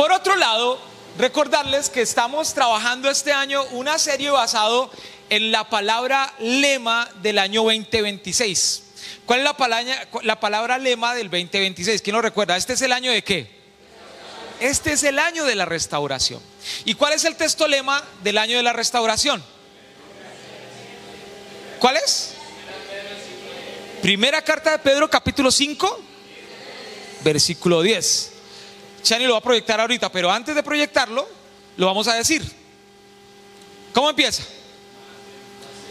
Por otro lado, recordarles que estamos trabajando este año una serie basado en la palabra lema del año 2026. ¿Cuál es la palabra lema del 2026? ¿Quién lo recuerda? ¿Este es el año de qué? Este es el año de la restauración. ¿Y cuál es el texto lema del año de la restauración? ¿Cuál es? Primera carta de Pedro, capítulo 5, versículo 10. Chani lo va a proyectar ahorita, pero antes de proyectarlo, lo vamos a decir. ¿Cómo empieza?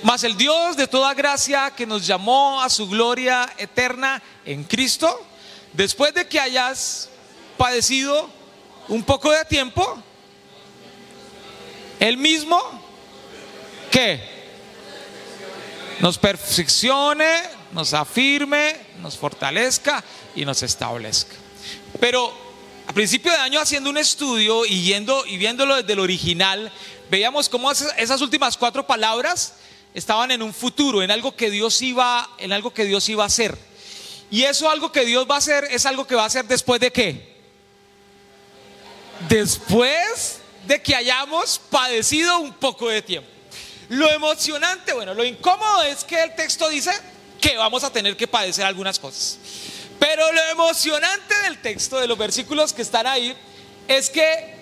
Mas el Dios de toda gracia, que nos llamó a su gloria eterna en Cristo, después de que hayas padecido un poco de tiempo, Él mismo, ¿qué? Nos perfeccione, nos afirme, nos fortalezca y nos establezca. Pero a principio de año, haciendo un estudio y viéndolo desde el original, veíamos cómo esas últimas 4 palabras estaban en un futuro, en algo que Dios iba a hacer. Y eso, algo que Dios va a hacer, es algo que va a hacer después de ¿qué? Después de que hayamos padecido un poco de tiempo. Lo emocionante, lo incómodo es que el texto dice que vamos a tener que padecer algunas cosas. Pero lo emocionante del texto, de los versículos que están ahí, es que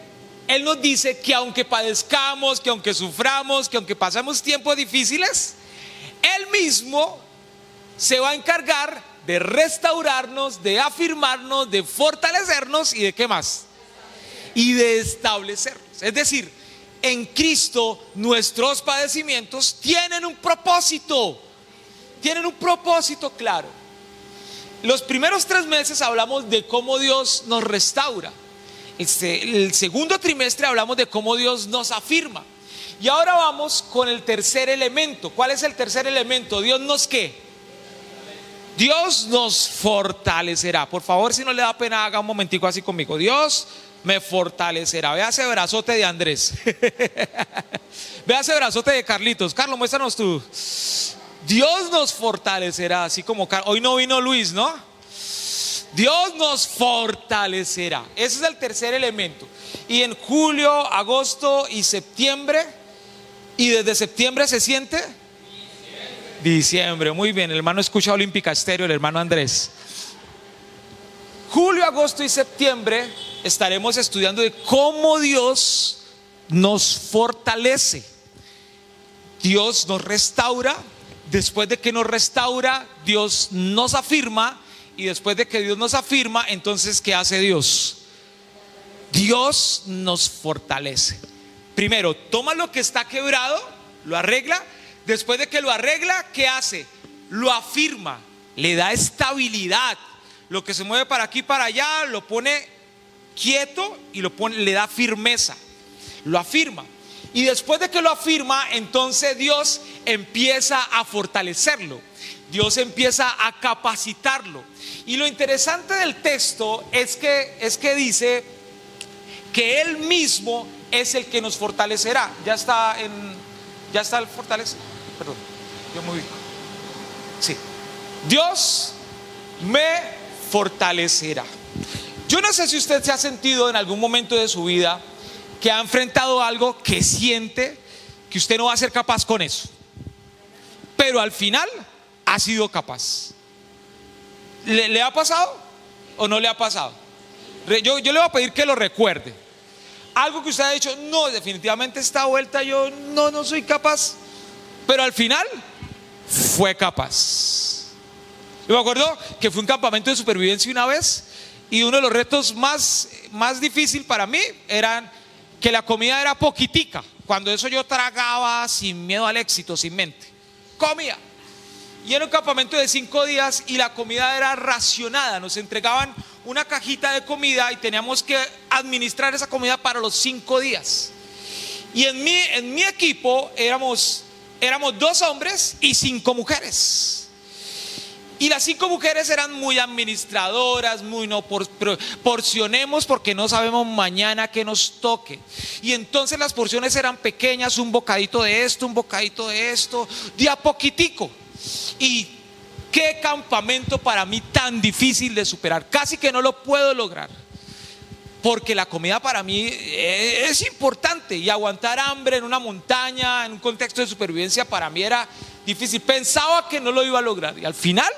Él nos dice que aunque padezcamos, que aunque suframos, que aunque pasemos tiempos difíciles, Él mismo se va a encargar de restaurarnos, de afirmarnos, de fortalecernos y de ¿qué más? Y de establecernos. Es decir, en Cristo nuestros padecimientos tienen un propósito claro. Los primeros 3 meses hablamos de cómo Dios nos restaura. El segundo trimestre hablamos de cómo Dios nos afirma. Y ahora vamos con el tercer elemento. ¿Cuál es el tercer elemento? ¿Dios nos qué? Dios nos fortalecerá. Por favor, si no le da pena, haga un momentico así conmigo. Dios me fortalecerá. Vea ese brazote de Andrés. Vea ese brazote de Carlitos. Carlos, muéstranos tú. Dios nos fortalecerá, así como hoy no vino Luis, ¿no? Dios nos fortalecerá. Ese es el tercer elemento. Y en julio, agosto y septiembre, y desde septiembre se siente diciembre. Muy bien, el hermano escucha Olímpica Estéreo, el hermano Andrés. Julio, agosto y septiembre estaremos estudiando de cómo Dios nos fortalece. Dios nos restaura. Después de que nos restaura, Dios nos afirma. Y después de que Dios nos afirma, entonces ¿qué hace Dios? Dios nos fortalece. Primero, toma lo que está quebrado, lo arregla. Después de que lo arregla, ¿qué hace? Lo afirma, le da estabilidad. Lo que se mueve para aquí y para allá, lo pone quieto y le da firmeza. Lo afirma. Y después de que lo afirma, entonces Dios empieza a fortalecerlo. Dios empieza a capacitarlo. Y lo interesante del texto es que dice que Él mismo es el que nos fortalecerá. Ya está el fortalece. Perdón, yo me ubico. Sí. Dios me fortalecerá. Yo no sé si usted se ha sentido en algún momento de su vida que ha enfrentado algo que siente que usted no va a ser capaz con eso, pero al final ha sido capaz. ¿Le ha pasado o no le ha pasado? Yo le voy a pedir que lo recuerde. Algo que usted ha dicho, no, definitivamente esta vuelta yo no soy capaz, pero al final fue capaz. Yo me acuerdo que fue un campamento de supervivencia una vez, y uno de los retos más difícil para mí eran que la comida era poquitica. Cuando eso yo tragaba sin miedo al éxito, sin mente, comía. Y era un campamento de 5 días y la comida era racionada. Nos entregaban una cajita de comida y teníamos que administrar esa comida para los 5 días. Y en mi equipo éramos 2 hombres y 5 mujeres. Y las 5 mujeres eran muy administradoras, muy no porcionemos porque no sabemos mañana qué nos toque. Y entonces las porciones eran pequeñas, un bocadito de esto, de a poquitico. Y qué campamento para mí tan difícil de superar, casi que no lo puedo lograr. porque la comida para mí es importante, y aguantar hambre en una montaña, en un contexto de supervivencia, para mí era difícil. Pensaba que no lo iba a lograr y al final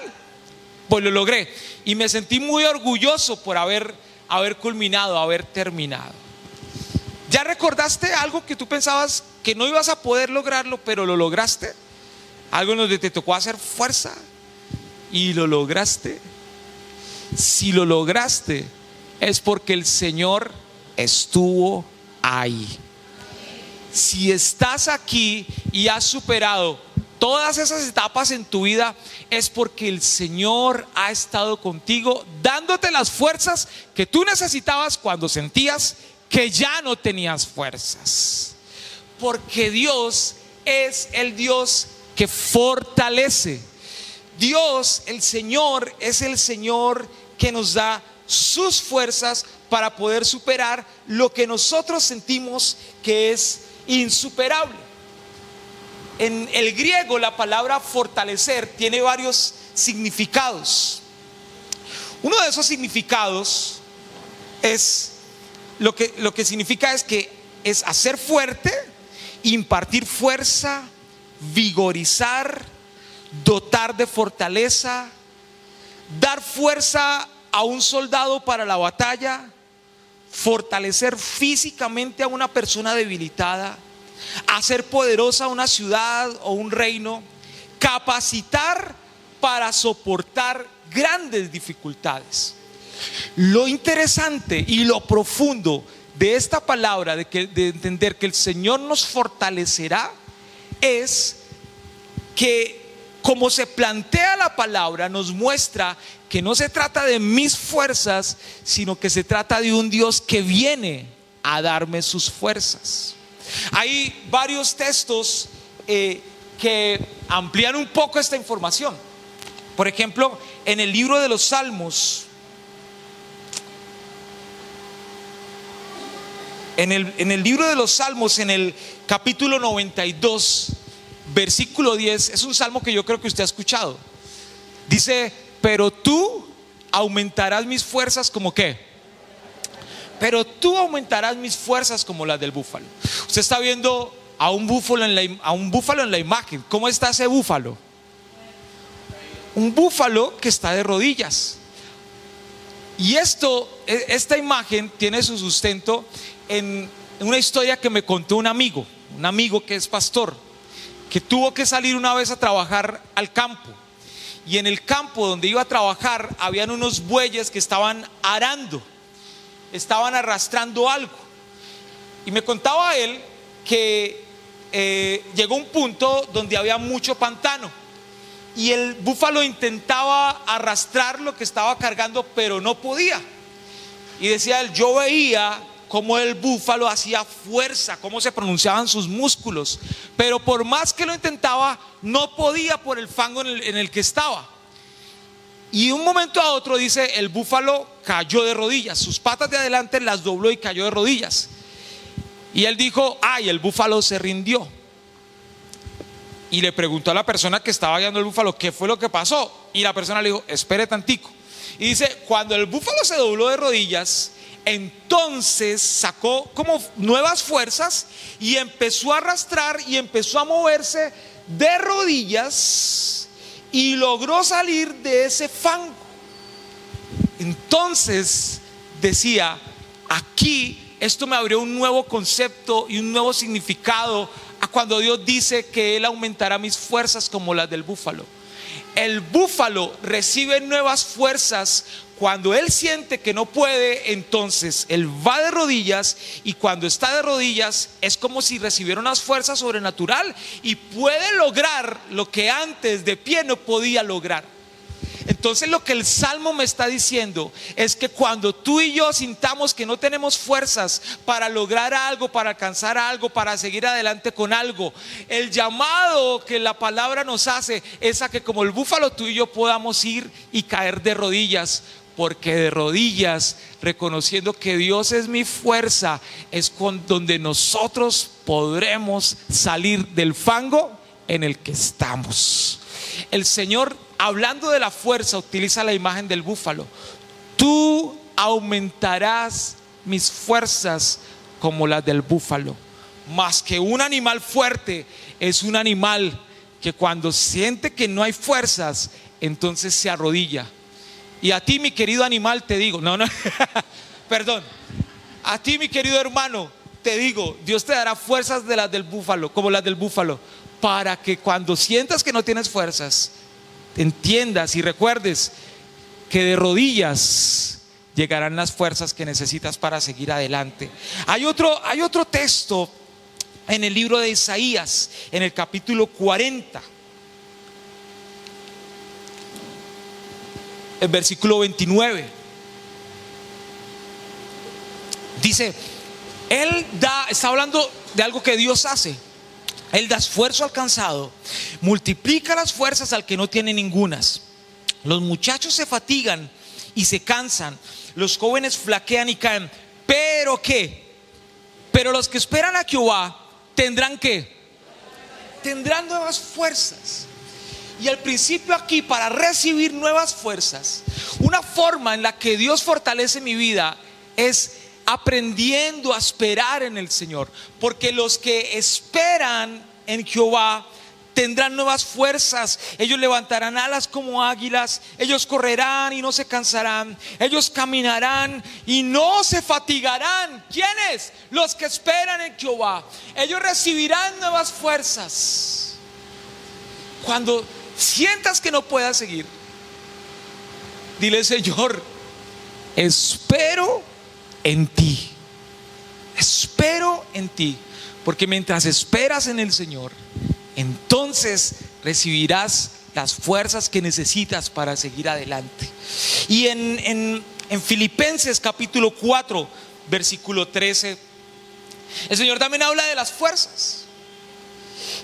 pues lo logré, y me sentí muy orgulloso por haber culminado, haber terminado. ¿Ya recordaste algo que tú pensabas que no ibas a poder lograrlo, pero lo lograste? Algo en donde te tocó hacer fuerza y lo lograste. Si lo lograste, es porque el Señor estuvo ahí. Si estás aquí y has superado todas esas etapas en tu vida, es porque el Señor ha estado contigo, dándote las fuerzas que tú necesitabas cuando sentías que ya no tenías fuerzas. Porque Dios es el Dios que fortalece. Dios, el Señor, es el Señor que nos da sus fuerzas para poder superar lo que nosotros sentimos que es insuperable. En el griego, la palabra fortalecer tiene varios significados. Uno de esos significados es lo que significa es que es hacer fuerte, impartir fuerza, vigorizar, dotar de fortaleza, dar fuerza a un soldado para la batalla, fortalecer físicamente a una persona debilitada, hacer poderosa una ciudad o un reino, capacitar para soportar grandes dificultades. Lo interesante y lo profundo de esta palabra, de entender que el Señor nos fortalecerá, es que, como se plantea la palabra, nos muestra que no se trata de mis fuerzas, sino que se trata de un Dios que viene a darme sus fuerzas. Hay varios textos que amplían un poco esta información. Por ejemplo, en el libro de los Salmos, en el libro de los Salmos, en el capítulo 92, versículo 10, es un salmo que yo creo que usted ha escuchado. Dice: pero tú aumentarás mis fuerzas como ¿qué? Pero tú aumentarás mis fuerzas como las del búfalo. Usted está viendo a un búfalo en la imagen. ¿Cómo está ese búfalo? Un búfalo que está de rodillas. Y esta imagen tiene su sustento en una historia que me contó un amigo que es pastor, que tuvo que salir una vez a trabajar al campo. Y en el campo donde iba a trabajar habían unos bueyes que estaban arando, estaban arrastrando algo. Y me contaba él que llegó un punto donde había mucho pantano, y el búfalo intentaba arrastrar lo que estaba cargando, pero no podía. Y decía él: yo veía cómo el búfalo hacía fuerza, cómo se pronunciaban sus músculos, pero por más que lo intentaba, no podía por el fango en el que estaba. Y de un momento a otro, dice, el búfalo cayó de rodillas, sus patas de adelante las dobló y cayó de rodillas. Y él dijo: ay, el búfalo se rindió. Y le preguntó a la persona que estaba guiando el búfalo qué fue lo que pasó, y la persona le dijo: espere tantico. Y dice: cuando el búfalo se dobló de rodillas, entonces sacó como nuevas fuerzas y empezó a arrastrar y empezó a moverse de rodillas y logró salir de ese fango. Entonces decía: aquí esto me abrió un nuevo concepto y un nuevo significado a cuando Dios dice que Él aumentará mis fuerzas como las del búfalo. El búfalo recibe nuevas fuerzas cuando él siente que no puede. Entonces él va de rodillas, y cuando está de rodillas es como si recibiera unas fuerzas sobrenatural y puede lograr lo que antes de pie no podía lograr. Entonces lo que el Salmo me está diciendo es que cuando tú y yo sintamos que no tenemos fuerzas para lograr algo, para alcanzar algo, para seguir adelante con algo, el llamado que la palabra nos hace es a que, como el búfalo, tú y yo podamos ir y caer de rodillas. Porque de rodillas, reconociendo que Dios es mi fuerza, es donde nosotros podremos salir del fango en el que estamos. El Señor, hablando de la fuerza, utiliza la imagen del búfalo. Tú aumentarás mis fuerzas como las del búfalo. Más que un animal fuerte, es un animal que cuando siente que no hay fuerzas, entonces se arrodilla. Y a ti, mi querido animal, te digo, no, perdón, a ti, mi querido hermano, te digo, Dios te dará fuerzas de las del búfalo, como las del búfalo, para que cuando sientas que no tienes fuerzas, entiendas y recuerdes que de rodillas llegarán las fuerzas que necesitas para seguir adelante. Hay otro texto en el libro de Isaías, en el capítulo 40, el versículo 29. Dice, está hablando de algo que Dios hace. Él da esfuerzo al cansado, multiplica las fuerzas al que no tiene ningunas. Los muchachos se fatigan y se cansan, los jóvenes flaquean y caen. ¿Pero qué? Pero los que esperan a Jehová tendrán ¿qué? Tendrán nuevas fuerzas. Y al principio aquí, para recibir nuevas fuerzas, una forma en la que Dios fortalece mi vida es aprendiendo a esperar en el Señor. Porque los que esperan en Jehová tendrán nuevas fuerzas. Ellos levantarán alas como águilas. Ellos correrán y no se cansarán. Ellos caminarán y no se fatigarán. ¿Quiénes? Los que esperan en Jehová. Ellos recibirán nuevas fuerzas. Cuando sientas que no puedas seguir, dile: Señor, espero en ti. Espero en ti. Porque mientras esperas en el Señor, entonces recibirás las fuerzas que necesitas para seguir adelante. Y en Filipenses capítulo 4 versículo 13, el Señor también habla de las fuerzas.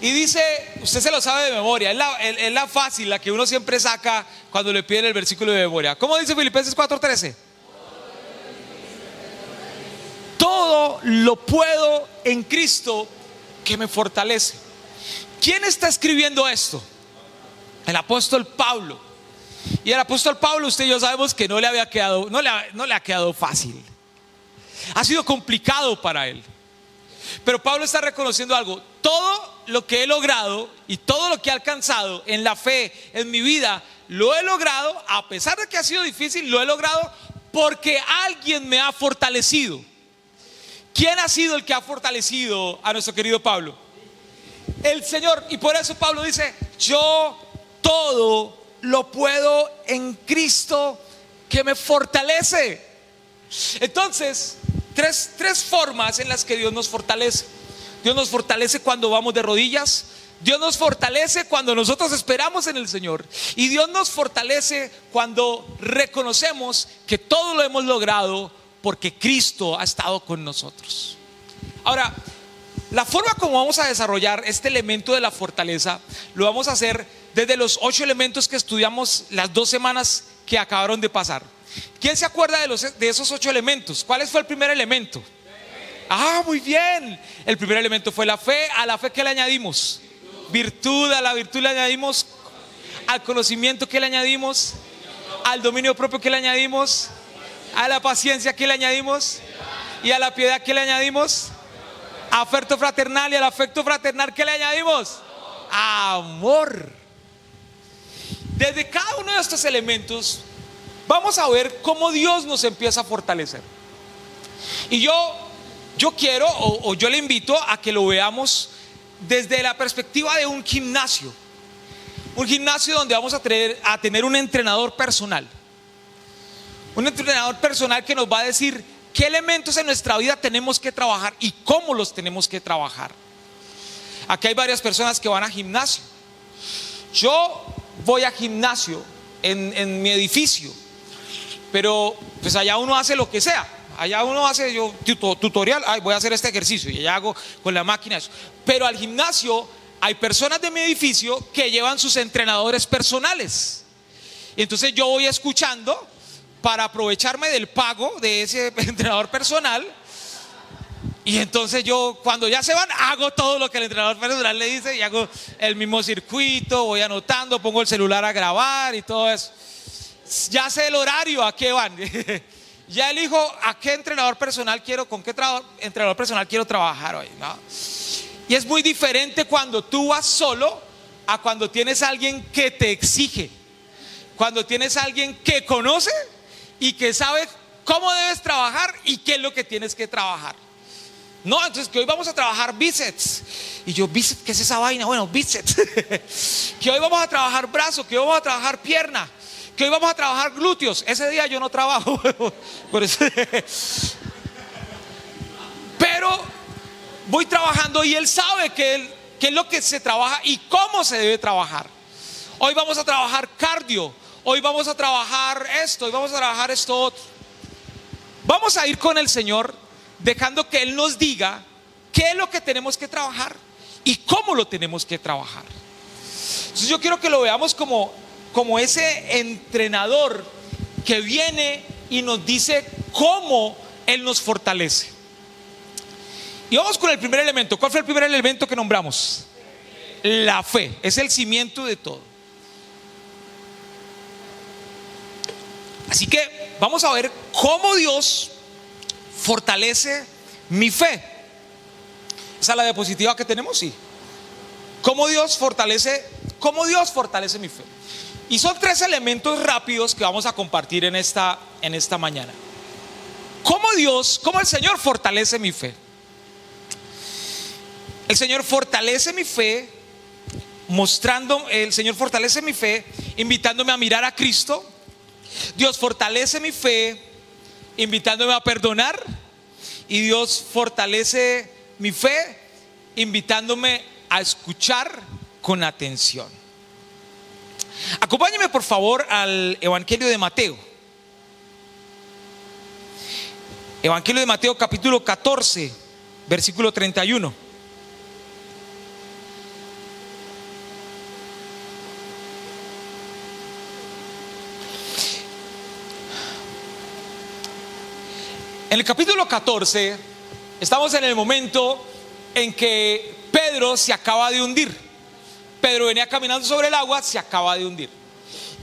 Y dice, usted se lo sabe de memoria, es la fácil, la que uno siempre saca cuando le piden el versículo de memoria. ¿Cómo dice Filipenses 4:13? Todo lo puedo en Cristo que me fortalece. ¿Quién está escribiendo esto? El apóstol Pablo. Y el apóstol Pablo, usted y yo sabemos que no le ha quedado fácil. Ha sido complicado para él. Pero Pablo está reconociendo algo: todo lo que he logrado y todo lo que he alcanzado en la fe, en mi vida, lo he logrado, a pesar de que ha sido difícil, lo he logrado porque alguien me ha fortalecido. ¿Quién ha sido el que ha fortalecido a nuestro querido Pablo? El Señor. Y por eso Pablo dice: yo todo lo puedo en Cristo que me fortalece. Entonces, tres formas en las que Dios nos fortalece. Dios nos fortalece cuando vamos de rodillas. Dios nos fortalece cuando nosotros esperamos en el Señor. Y Dios nos fortalece cuando reconocemos que todo lo hemos logrado porque Cristo ha estado con nosotros. Ahora, la forma como vamos a desarrollar este elemento de la fortaleza, lo vamos a hacer desde los 8 elementos que estudiamos las 2 semanas que acabaron de pasar. ¿Quién se acuerda de esos 8 elementos? ¿Cuál fue el primer elemento? Muy bien. El primer elemento fue la fe. ¿A la fe qué le añadimos? Virtud. A la virtud le añadimos. Al conocimiento ¿qué le añadimos? Al dominio propio ¿qué le añadimos? A la paciencia ¿qué le añadimos? Y a la piedad ¿qué le añadimos? Afecto fraternal. Y al afecto fraternal ¿qué le añadimos? Amor. Desde cada uno de estos elementos vamos a ver cómo Dios nos empieza a fortalecer. Y yo quiero, o yo le invito a que lo veamos desde la perspectiva de un gimnasio. Un gimnasio donde vamos a tener un entrenador personal. Un entrenador personal que nos va a decir qué elementos en nuestra vida tenemos que trabajar y cómo los tenemos que trabajar. Aquí hay varias personas que van a gimnasio. Yo voy a gimnasio en mi edificio, pero pues allá uno hace lo que sea. Allá uno hace tutorial, voy a hacer este ejercicio y allá hago con la máquina eso. Pero al gimnasio hay personas de mi edificio que llevan sus entrenadores personales. Y entonces yo voy escuchando para aprovecharme del pago de ese entrenador personal. Y entonces yo, cuando ya se van, hago todo lo que el entrenador personal le dice y hago el mismo circuito, voy anotando, pongo el celular a grabar y todo eso. Ya sé el horario a qué van. ya elijo a qué entrenador personal quiero, con qué entrenador personal quiero trabajar hoy, ¿no? Y es muy diferente cuando tú vas solo a cuando tienes a alguien que te exige, cuando tienes a alguien que conoce y que sabe cómo debes trabajar y qué es lo que tienes que trabajar. No, entonces que hoy vamos a trabajar bíceps. Y yo, bíceps, ¿qué es esa vaina? Bueno, bíceps. Que hoy vamos a trabajar brazo, que hoy vamos a trabajar pierna, que hoy vamos a trabajar glúteos. Ese día yo no trabajo. Por eso. Pero voy trabajando y él sabe qué es lo que se trabaja y cómo se debe trabajar. Hoy vamos a trabajar cardio, hoy vamos a trabajar esto, hoy vamos a trabajar esto otro. Vamos a ir con el Señor dejando que Él nos diga qué es lo que tenemos que trabajar y cómo lo tenemos que trabajar. Entonces yo quiero que lo veamos como ese entrenador que viene y nos dice cómo Él nos fortalece. Y vamos con el primer elemento. ¿Cuál fue el primer elemento que nombramos? La fe. Es el cimiento de todo. Así que vamos a ver cómo Dios fortalece mi fe. ¿Esa es la diapositiva que tenemos? Sí. ¿Cómo Dios fortalece mi fe? Y son 3 elementos rápidos que vamos a compartir en esta mañana. ¿Cómo el Señor fortalece mi fe? El Señor fortalece mi fe invitándome a mirar a Cristo. Dios fortalece mi fe invitándome a perdonar. Y Dios fortalece mi fe invitándome a escuchar con atención. Acompáñeme por favor al Evangelio de Mateo. Evangelio de Mateo capítulo 14, versículo 31. En el capítulo 14 estamos en el momento en que Pedro se acaba de hundir. Pedro venía caminando sobre el agua, se acaba de hundir.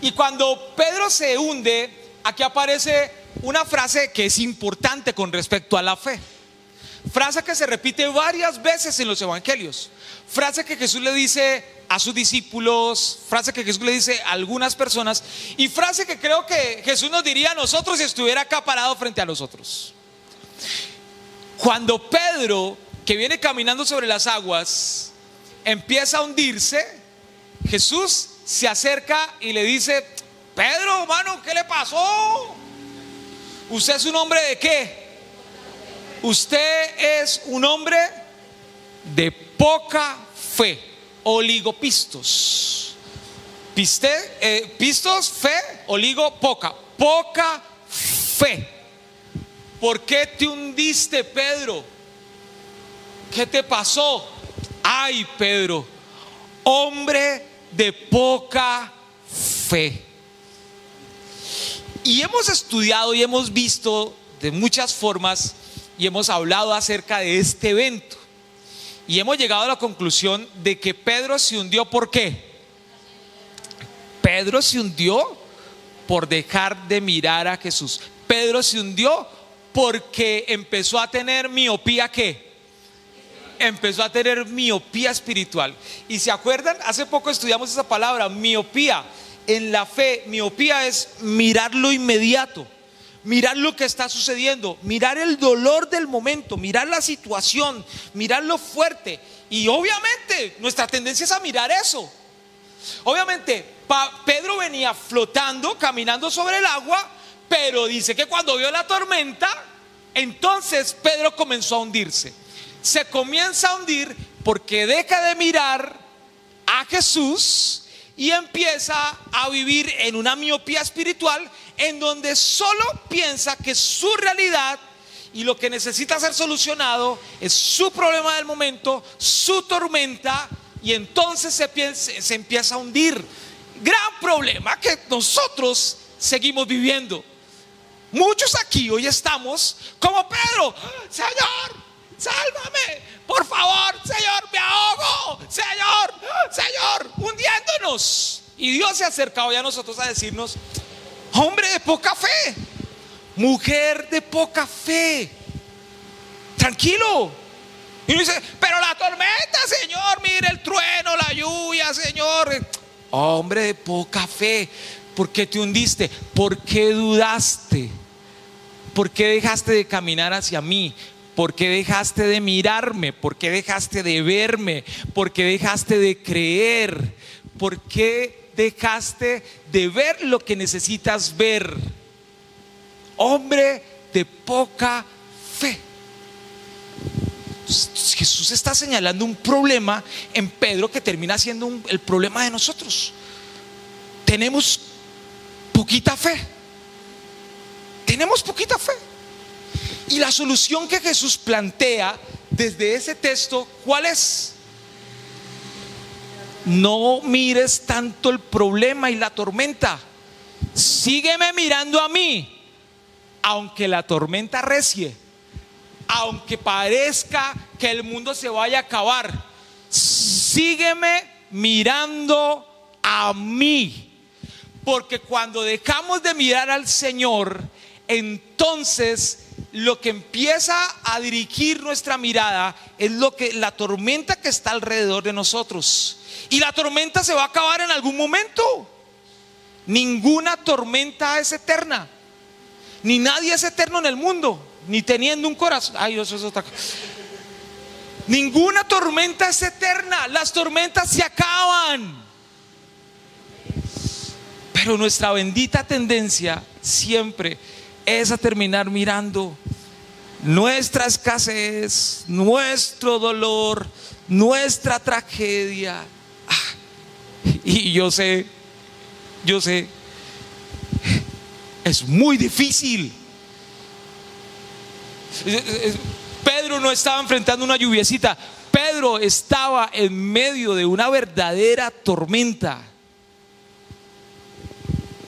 Y cuando Pedro se hunde, aquí aparece una frase que es importante con respecto a la fe. Frase que se repite varias veces en los evangelios. Frase que Jesús le dice a sus discípulos, frase que Jesús le dice a algunas personas, y frase que creo que Jesús nos diría a nosotros si estuviera acá parado frente a nosotros. Cuando Pedro, que viene caminando sobre las aguas, empieza a hundirse, Jesús se acerca y le dice: Pedro, hermano, ¿qué le pasó? ¿Usted es un hombre de qué? Usted es un hombre de poca fe. Oligopistos. Pistos, fe, oligo, poca. Poca fe. ¿Por qué te hundiste, Pedro? ¿Qué te pasó? Ay, Pedro, hombre de poca fe. Y hemos estudiado y hemos visto de muchas formas y hemos hablado acerca de este evento. Y hemos llegado a la conclusión de que Pedro se hundió. ¿Por qué? Pedro se hundió por dejar de mirar a Jesús. Pedro se hundió porque empezó a tener miopía. ¿Qué? Empezó a tener miopía espiritual. Y se acuerdan, hace poco estudiamos esa palabra, miopía. En la fe, miopía es mirar lo inmediato, mirar lo que está sucediendo, mirar el dolor del momento, mirar la situación, mirar lo fuerte. Y obviamente nuestra tendencia es a mirar eso. Obviamente Pedro venía flotando, caminando sobre el agua, pero dice que cuando vio la tormenta, entonces Pedro comenzó a hundirse. Se comienza a hundir porque deja de mirar a Jesús y empieza a vivir en una miopía espiritual, en donde solo piensa que su realidad y lo que necesita ser solucionado es su problema del momento, su tormenta, y entonces se empieza a hundir. Gran problema que nosotros seguimos viviendo. Muchos aquí hoy estamos como Pedro: Señor, sálvame, por favor, Señor, me ahogo, Señor, hundiéndonos. Y Dios se ha acercado ya a nosotros a decirnos: hombre de poca fe, mujer de poca fe. Tranquilo. Y uno dice, pero la tormenta, Señor, mire el trueno, la lluvia, Señor. Hombre de poca fe, ¿por qué te hundiste? ¿Por qué dudaste? ¿Por qué dejaste de caminar hacia mí? ¿Por qué dejaste de mirarme? ¿Por qué dejaste de verme? ¿Por qué dejaste de creer? ¿Por qué dejaste de ver lo que necesitas ver? Hombre de poca fe. Jesús está señalando un problema en Pedro que termina siendo el problema de nosotros. Tenemos poquita fe. Tenemos poquita fe. Y la solución que Jesús plantea desde ese texto, ¿cuál es? No mires tanto el problema y la tormenta. Sígueme mirando a mí, aunque la tormenta arrecie, aunque parezca que el mundo se vaya a acabar. Sígueme mirando a mí. Porque cuando dejamos de mirar al Señor, entonces lo que empieza a dirigir nuestra mirada es la tormenta que está alrededor de nosotros. Y la tormenta se va a acabar en algún momento. Ninguna tormenta es eterna. Ni nadie es eterno en el mundo, ni teniendo un corazón. Ay, eso es otra cosa. Ninguna tormenta es eterna. Las tormentas se acaban. Pero nuestra bendita tendencia siempre es a terminar mirando nuestra escasez, nuestro dolor, nuestra tragedia. Y yo sé, es muy difícil. Pedro no estaba enfrentando una lluviecita. Pedro estaba en medio de una verdadera tormenta.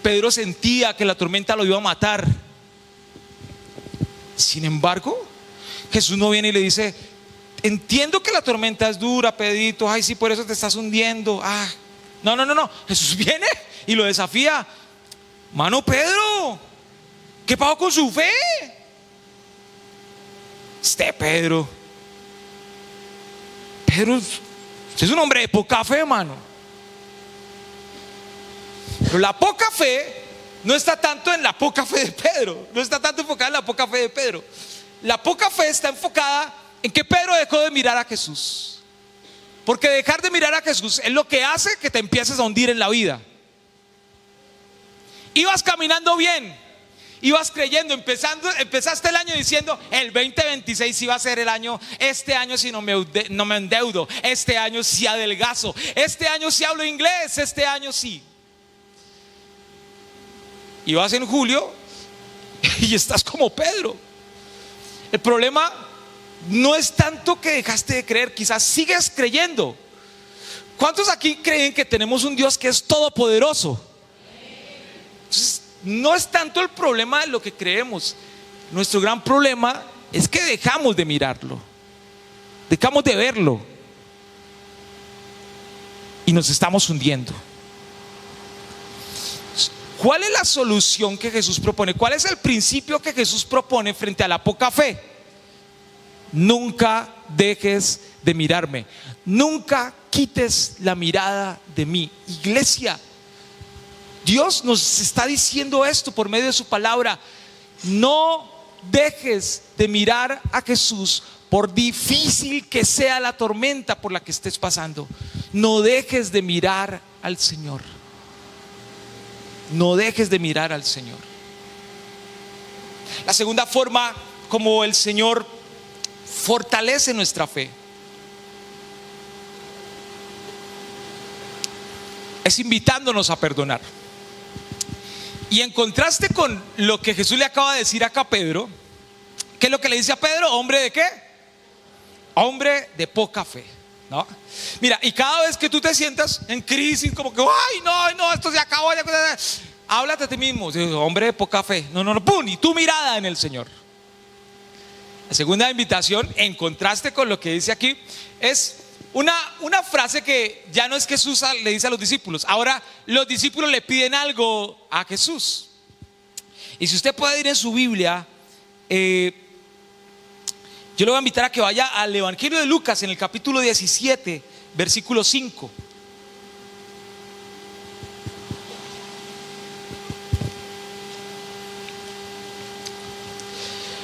Pedro sentía que la tormenta lo iba a matar. Sin embargo, Jesús no viene y le dice: entiendo que la tormenta es dura, Pedrito. Ay, sí, por eso te estás hundiendo. No. Jesús viene y lo desafía. Mano, Pedro, ¿qué pasó con su fe? Pedro, usted es un hombre de poca fe, mano. Pero la poca fe no está tanto en la poca fe de Pedro. No está tanto enfocada en la poca fe de Pedro. La poca fe está enfocada en que Pedro dejó de mirar a Jesús. Porque dejar de mirar a Jesús es lo que hace que te empieces a hundir en la vida. Ibas caminando bien, ibas creyendo, empezaste el año diciendo: el 2026 iba a ser el año, este año si no me endeudo, este año sí adelgazo, este año sí hablo inglés, este año sí. Y vas en julio y estás como Pedro. El problema no es tanto que dejaste de creer, quizás sigues creyendo. ¿Cuántos aquí creen que tenemos un Dios que es todopoderoso? Entonces, no es tanto el problema de lo que creemos. Nuestro gran problema es que dejamos de mirarlo, dejamos de verlo y nos estamos hundiendo. ¿Cuál es la solución que Jesús propone? ¿Cuál es el principio que Jesús propone frente a la poca fe? Nunca dejes de mirarme. Nunca quites la mirada de mí. Iglesia, Dios nos está diciendo esto por medio de su palabra. No dejes de mirar a Jesús, por difícil que sea la tormenta por la que estés pasando. No dejes de mirar al Señor. No dejes de mirar al Señor. La segunda forma como el Señor fortalece nuestra fe es invitándonos a perdonar. Y en contraste con lo que Jesús le acaba de decir acá a Pedro, ¿qué es lo que le dice a Pedro? ¿Hombre de qué? Hombre de poca fe, ¿no? Mira, y cada vez que tú te sientas en crisis, como que ay, no, esto se acabó, háblate a ti mismo, hombre de poca fe. No, pum, y tu mirada en el Señor. La segunda invitación, en contraste con lo que dice aquí, es una frase que ya no es que Jesús le dice a los discípulos. Ahora los discípulos le piden algo a Jesús. Y si usted puede ir en su Biblia, yo le voy a invitar a que vaya al Evangelio de Lucas en el capítulo 17, versículo 5.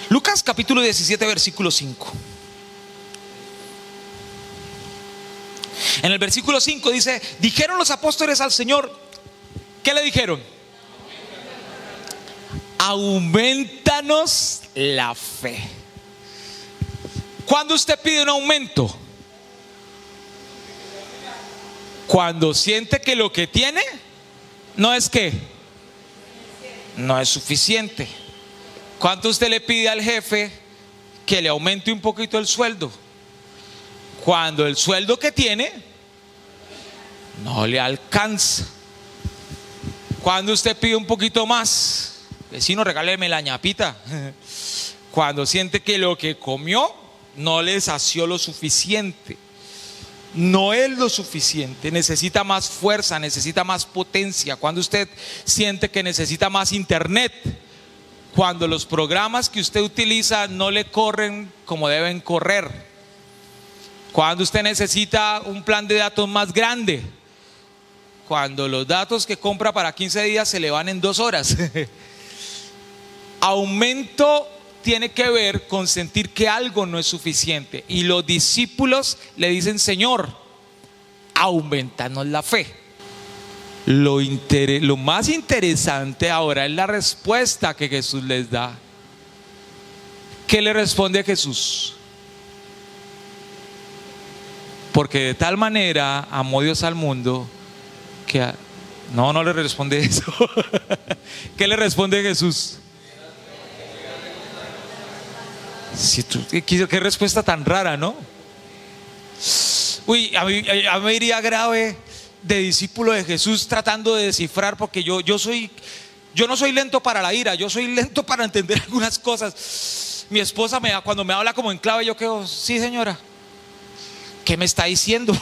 Lucas capítulo 17, versículo 5. En el versículo 5 dice: dijeron los apóstoles al Señor, ¿qué le dijeron? Aumentanos la fe. ¿Cuándo usted pide un aumento? Cuando siente que lo que tiene no es que no es suficiente. ¿Cuánto usted le pide al jefe que le aumente un poquito el sueldo? Cuando el sueldo que tiene no le alcanza. Cuando usted pide un poquito más, vecino, regáleme la ñapita. Cuando siente que lo que comió no le sació lo suficiente, no es lo suficiente, necesita más fuerza, necesita más potencia. Cuando usted siente que necesita más internet, cuando los programas que usted utiliza no le corren como deben correr, cuando usted necesita un plan de datos más grande, cuando los datos que compra para 15 días se le van en 2 horas. Aumento tiene que ver con sentir que algo no es suficiente. Y los discípulos le dicen: Señor, aumentanos la fe. Lo más interesante ahora es la respuesta que Jesús les da. ¿Qué le responde Jesús? Porque de tal manera amó Dios al mundo que... No le responde eso. ¿Qué le responde Jesús? Qué respuesta tan rara, ¿no? Uy, a mí me iría grave de discípulo de Jesús tratando de descifrar, porque yo no soy lento para la ira, yo soy lento para entender algunas cosas. Mi esposa cuando me habla como en clave, yo quedo: sí, señora, ¿qué me está diciendo?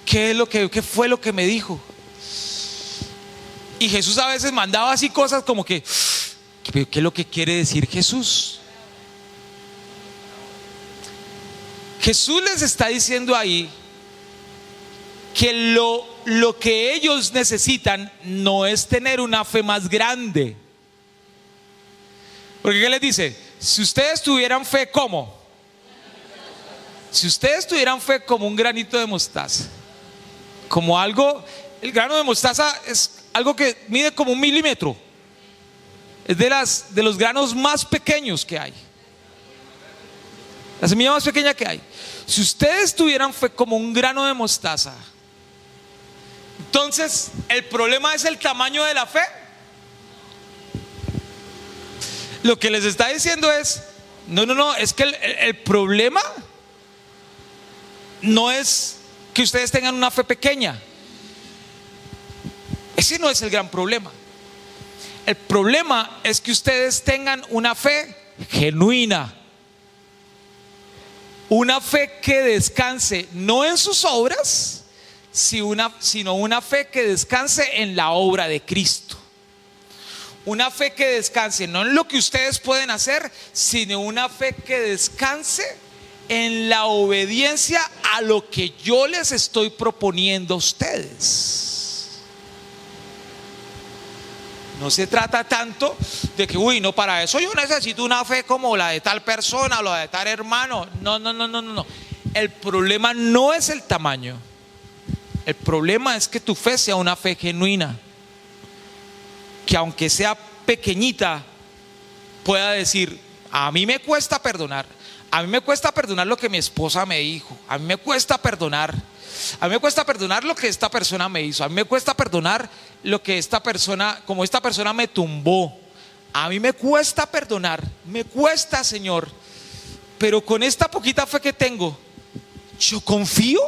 ¿Qué fue lo que me dijo? Y Jesús a veces mandaba así cosas como que: ¿qué es lo que quiere decir Jesús? Jesús les está diciendo ahí que lo que ellos necesitan no es tener una fe más grande. Porque ¿qué les dice? Si ustedes tuvieran fe, ¿cómo? Si ustedes tuvieran fe como un granito de mostaza, como algo, el grano de mostaza es algo que mide como 1 milímetro, es de los granos más pequeños que hay, la semilla más pequeña que hay. Si ustedes tuvieran fe como un grano de mostaza, entonces el problema es el tamaño de la fe. Lo que les está diciendo es: no, es que el problema no es que ustedes tengan una fe pequeña. Ese no es el gran problema. El problema es que ustedes tengan una fe genuina, una fe que descanse no en sus obras, sino una fe que descanse en la obra de Cristo. Una fe que descanse no en lo que ustedes pueden hacer, sino una fe que descanse en la obediencia a lo que yo les estoy proponiendo a ustedes. No se trata tanto de que, no, para eso yo necesito una fe como la de tal persona o la de tal hermano. No. El problema no es el tamaño. El problema es que tu fe sea una fe genuina, que aunque sea pequeñita pueda decir: a mí me cuesta perdonar. A mí me cuesta perdonar lo que mi esposa me dijo. A mí me cuesta perdonar. A mí me cuesta perdonar lo que esta persona me hizo. A mí me cuesta perdonar lo que como esta persona me tumbó. A mí me cuesta perdonar. Me cuesta, Señor. Pero con esta poquita fe que tengo, yo confío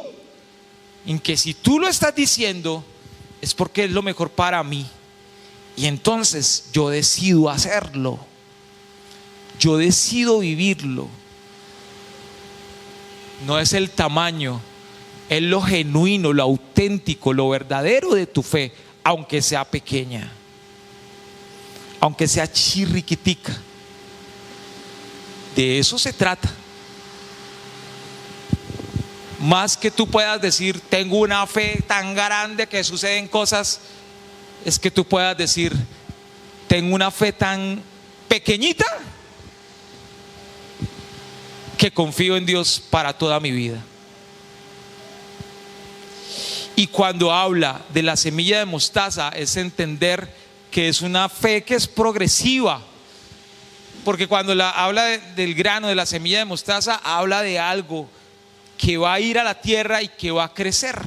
en que si tú lo estás diciendo es porque es lo mejor para mí. Y entonces yo decido hacerlo. Yo decido vivirlo. No es el tamaño, es lo genuino, lo auténtico, lo verdadero de tu fe, aunque sea pequeña. aunque sea chirriquitica. De eso se trata. Más que tú puedas decir, tengo una fe tan grande que suceden cosas, es que tú puedas decir, tengo una fe tan pequeñita que confío en Dios para toda mi vida. Y cuando habla de la semilla de mostaza, es entender que es una fe que es progresiva. Porque cuando habla del grano, de la semilla de mostaza, habla de algo que va a ir a la tierra y que va a crecer,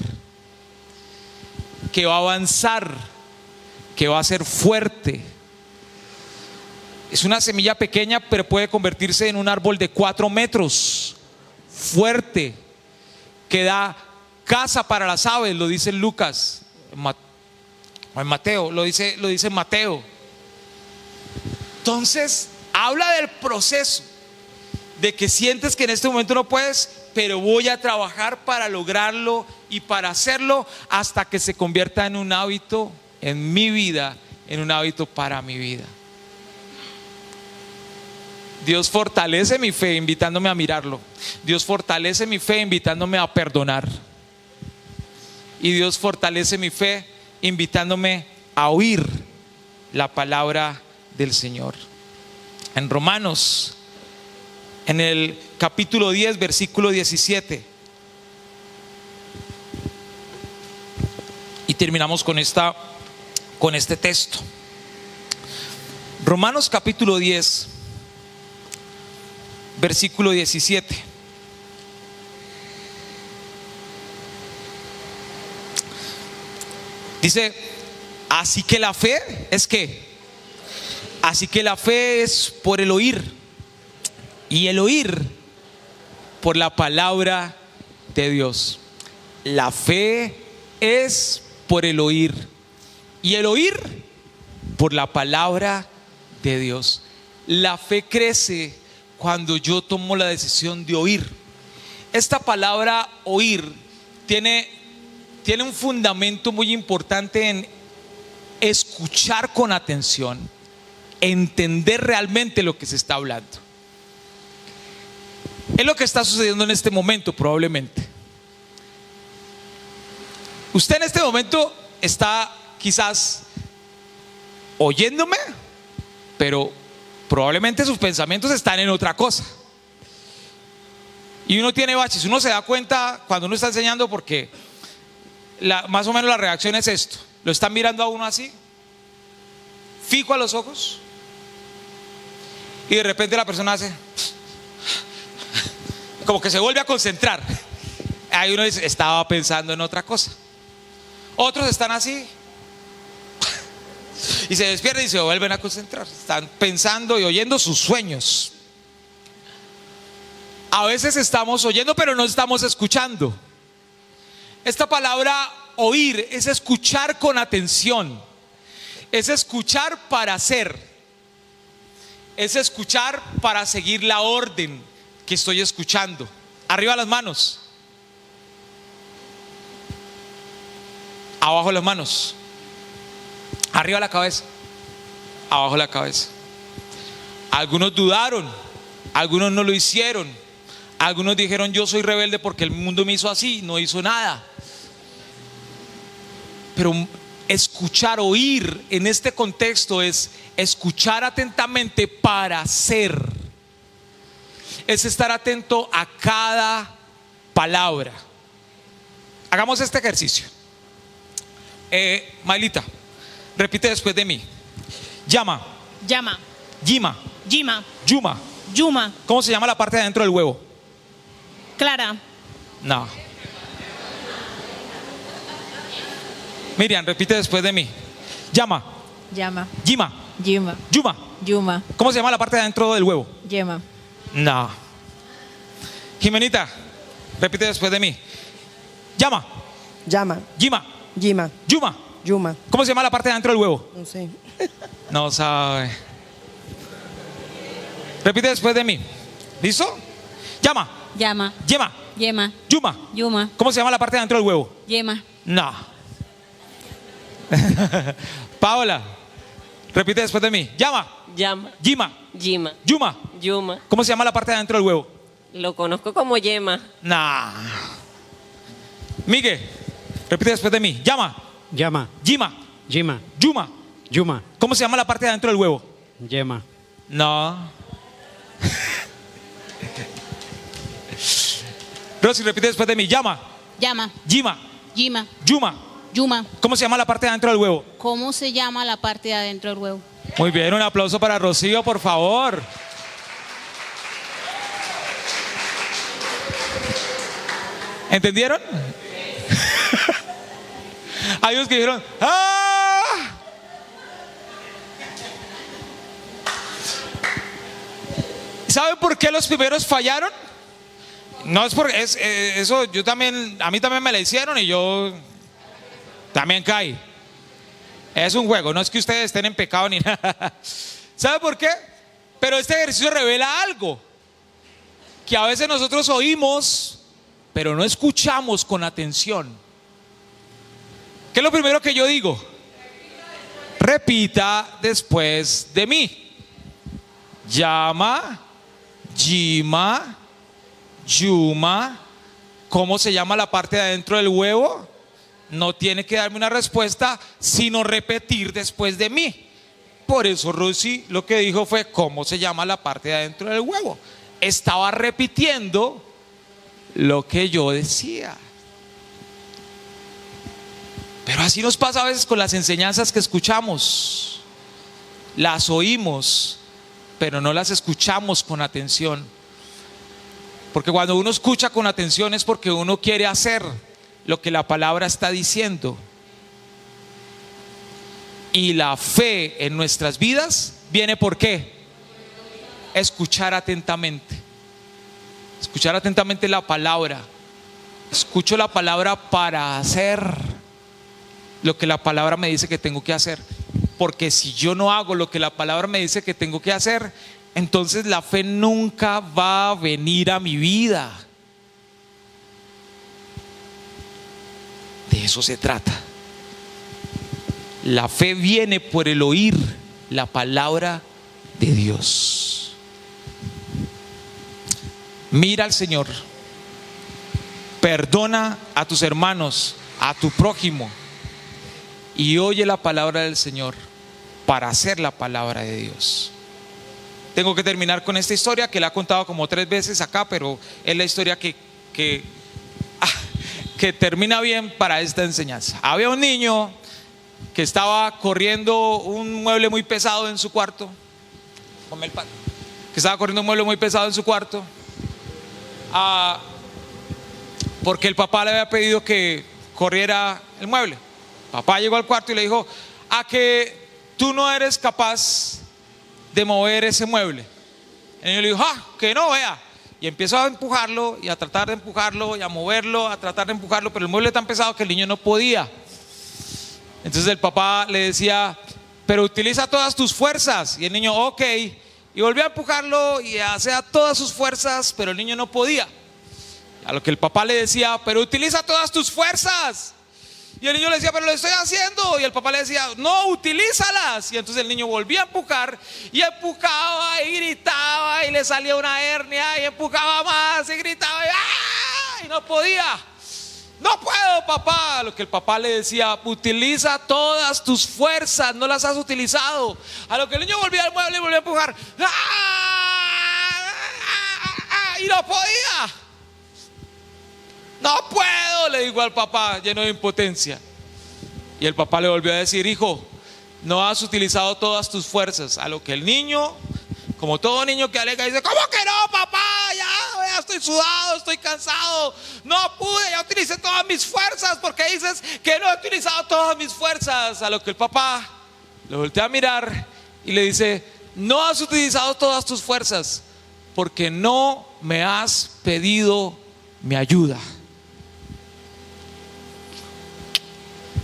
que va a avanzar, que va a ser fuerte. Es una semilla pequeña, pero puede convertirse en un árbol de 4 metros, fuerte, que da casa para las aves, lo dice Lucas, en Mateo, lo dice Mateo. Entonces, habla del proceso, de que sientes que en este momento no puedes, pero voy a trabajar para lograrlo y para hacerlo hasta que se convierta en un hábito en mi vida, en un hábito para mi vida. Dios fortalece mi fe invitándome a mirarlo. Dios fortalece mi fe invitándome a perdonar. Y Dios fortalece mi fe invitándome a oír la palabra del Señor. En Romanos, en el capítulo 10, versículo 17. Y terminamos con este texto. Romanos capítulo 10, versículo 17. Dice, así que la fe es ¿qué? Así que la fe es por el oír, y el oír por la palabra de Dios. La fe es por el oír, y el oír por la palabra de Dios. La fe crece cuando yo tomo la decisión de oír. Esta palabra oír tiene un fundamento muy importante en escuchar con atención, entender realmente lo que se está hablando. Es lo que está sucediendo en este momento probablemente. Usted en este momento está quizás oyéndome, pero probablemente sus pensamientos están en otra cosa. Y uno tiene baches, uno se da cuenta cuando uno está enseñando porque más o menos la reacción es esto: lo están mirando a uno así, fijo a los ojos, y de repente la persona hace como que se vuelve a concentrar. Ahí uno dice, estaba pensando en otra cosa. Otros están así y se despiertan y se vuelven a concentrar. Están pensando y oyendo sus sueños. A veces estamos oyendo pero no estamos escuchando. Esta palabra oír es escuchar con atención, es escuchar para hacer, es escuchar para seguir la orden que estoy escuchando. Arriba las manos, abajo las manos, arriba la cabeza, abajo la cabeza. Algunos dudaron, algunos no lo hicieron, algunos dijeron yo soy rebelde porque el mundo me hizo así, no hizo nada. Pero escuchar, oír en este contexto es escuchar atentamente para hacer. Es estar atento a cada palabra. Hagamos este ejercicio. Mailita, repite después de mí. Llama. Llama. Yima. Yima. Yuma. Yuma. ¿Cómo se llama la parte de adentro del huevo? Clara. No. Miriam, repite después de mí. Llama. Llama. Yima. Yuma. Yuma. Yuma. ¿Cómo se llama la parte de adentro del huevo? Yema. No. Jimenita, repite después de mí. Llama. Llama. Yima. Yima. Yuma. Yuma. ¿Cómo se llama la parte de adentro del huevo? No sé. No sabe. Repite después de mí. ¿Listo? Llama. Llama. Yema. Yema. Yuma. Yuma. ¿Cómo se llama la parte de adentro del huevo? Yema. No. Paola, Repite después de mí. Llama. Llama. Yima. Yima. Yuma. Yuma. ¿Cómo se llama la parte de adentro del huevo? Lo conozco como yema. Nah. Miguel, repite después de mí. Llama. Llama. Yima. Yima. Yuma. Yuma. ¿Cómo se llama la parte de adentro del huevo? Yema. No. Rosy, repite después de mí. Llama. Llama. Yima. Yima. Yuma. Yuma. ¿Cómo se llama la parte de adentro del huevo? ¿Cómo se llama la parte de adentro del huevo? Muy bien, un aplauso para Rocío, por favor. ¿Entendieron? Hay unos que dijeron, ¡ah! ¿Saben por qué los primeros fallaron? No es porque eso yo también, a mí también me la hicieron y yo también caí. Es un juego, no es que ustedes estén en pecado ni nada. ¿Sabe por qué? Pero este ejercicio revela algo, que a veces nosotros oímos, pero no escuchamos con atención. ¿Qué es lo primero que yo digo? Repita después de mí. Llama, yima, yuma. ¿Cómo se llama la parte de adentro del huevo? No tiene que darme una respuesta, sino repetir después de mí. Por eso Rosy lo que dijo fue, ¿cómo se llama la parte de adentro del huevo? Estaba repitiendo lo que yo decía. Pero así nos pasa a veces con las enseñanzas que escuchamos. Las oímos, pero no las escuchamos con atención. Porque cuando uno escucha con atención es porque uno quiere hacer lo que la palabra está diciendo. Y la fe en nuestras vidas viene ¿por qué? Escuchar atentamente. Escuchar atentamente la palabra. Escucho la palabra para hacer lo que la palabra me dice que tengo que hacer. Porque si yo no hago lo que la palabra me dice que tengo que hacer, entonces la fe nunca va a venir a mi vida. De eso se trata. La fe viene por el oír la palabra de Dios. Mira al Señor, perdona a tus hermanos, a tu prójimo, y oye la palabra del Señor para hacer la palabra de Dios. Tengo que terminar con esta historia que la he contado como 3 veces acá, pero es la historia que termina bien para esta enseñanza. Había un niño que estaba corriendo un mueble muy pesado en su cuarto. Que estaba corriendo un mueble muy pesado en su cuarto. Porque el papá le había pedido que corriera el mueble. Papá llegó al cuarto y le dijo: ¿a que tú no eres capaz de mover ese mueble? El niño le dijo: que no, vea. Y empezó a empujarlo y a tratar de empujarlo y a moverlo, a tratar de empujarlo, pero el mueble es tan pesado que el niño no podía. Entonces el papá le decía: pero utiliza todas tus fuerzas. Y el niño: ok. Y volvió a empujarlo y a hacer todas sus fuerzas, pero el niño no podía. A lo que el papá le decía: pero utiliza todas tus fuerzas. Y el niño le decía: pero lo estoy haciendo. Y el papá le decía: no, utilízalas. Y entonces el niño volvía a empujar y empujaba y gritaba y le salía una hernia y empujaba más y gritaba y no podía. No puedo, papá. A lo que el papá le decía: utiliza todas tus fuerzas, no las has utilizado. A lo que el niño volvía al mueble y volvía a empujar y no podía. No puedo, le dijo al papá, lleno de impotencia. Y el papá le volvió a decir: hijo, no has utilizado todas tus fuerzas. A lo que el niño, como todo niño que alega, dice: ¿cómo que no, papá? Ya estoy sudado, estoy cansado, no pude, ya utilicé todas mis fuerzas. ¿Por qué dices que no he utilizado todas mis fuerzas? A lo que el papá lo voltea a mirar y le dice: no has utilizado todas tus fuerzas porque no me has pedido mi ayuda.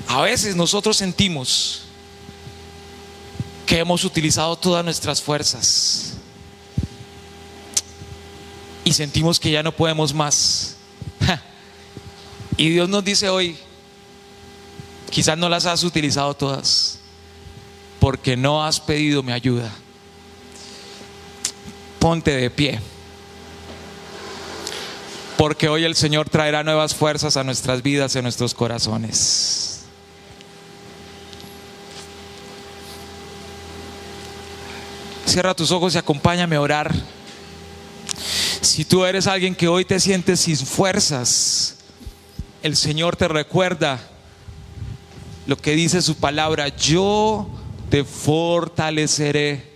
A veces nosotros sentimos que hemos utilizado todas nuestras fuerzas y sentimos que ya no podemos más. Y Dios nos dice hoy: quizás no las has utilizado todas, porque no has pedido mi ayuda. Ponte de pie, porque hoy el Señor traerá nuevas fuerzas a nuestras vidas y a nuestros corazones. Cierra tus ojos y acompáñame a orar. Si tú eres alguien que hoy te sientes sin fuerzas, el Señor te recuerda lo que dice su palabra: yo te fortaleceré